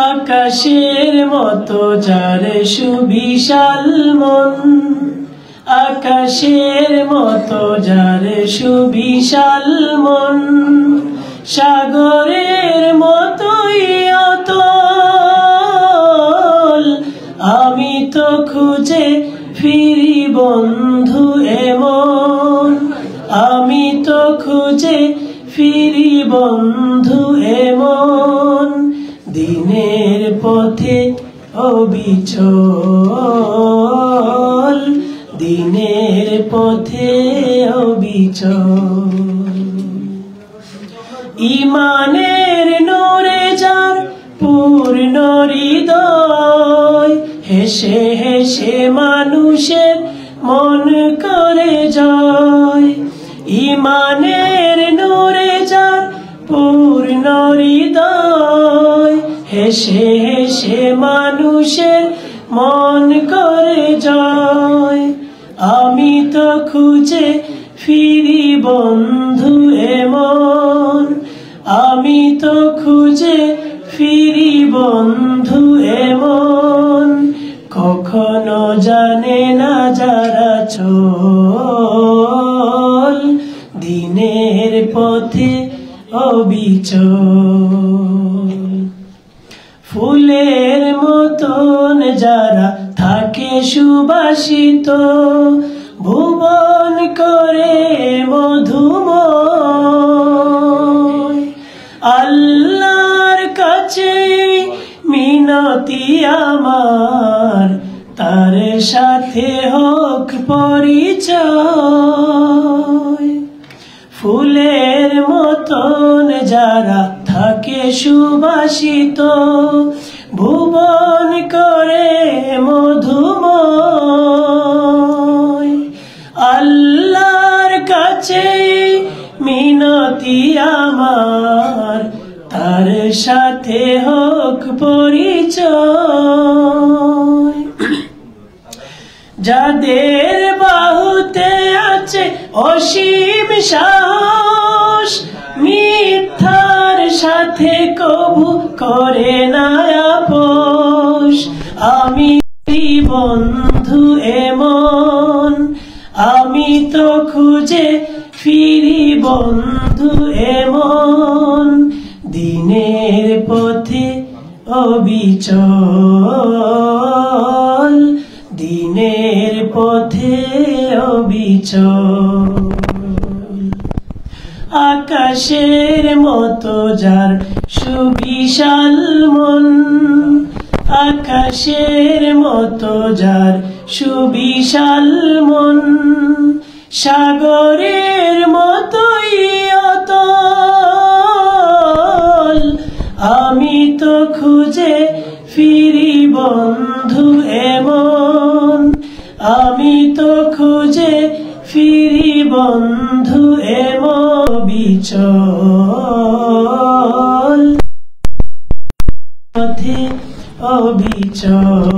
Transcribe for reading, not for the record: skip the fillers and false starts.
আকাশের মতো যার সুবিশাল মন, আকাশের মতো যার সুবিশাল মন, সাগরের মতোই অতল। আমি তো খুঁজে ফিরি বন্ধু এমন, আমি তো খুঁজে ফিরি বন্ধু এমন, দিনের পথে অবিচল, দিনের পথে অবিচল। ঈমানের নূরে যার পূর্ণ হৃদয়, হেসে হেসে মানুষের মন করে জয়। ঈমানের নূরে যার পূর্ণ হৃদয়, হেসে হেসে মানুষের মন করে জয়। আমি তো খুঁজে ফিরি বন্ধু এমন, আমি তো খুঁজে ফিরি বন্ধু এমন, কখনো জানে না যারা চল, দিনের পথে অবিচল। ফুলের মতন যারা থাকে সুবাসিত, ভুবন করে মধুময়, আল্লাহর কাছে মিনতি আমার, তার সাথে হোক পরিচয়। ফুলের মতন যারা থাকে সুবাসিত, ভুবন করে মধুময়, আল্লাহর কাছে মিনতি আমার, তার সাথে হোক পরিচয়। যাদের বাহুতে আছে অসীম সাহস, মিথ্যার সাথে কবু করে না আপোষ। আমি বন্ধু এমন, আমি তো খুঁজে ফিরি বন্ধু এমন, দিনের পথে অবিচল, দিনের পথে অবিচল। আকাশের মতো যার সুবিশাল মন, আকাশের মতো যার সুবিশাল মন, সাগরের মতোই অতল। আমি তো খুঁজে ফিরি বন্ধু এমন, আমি তো খুঁজে ফিরি বন্ধু এমন, অবিচল, পথে অবিচল।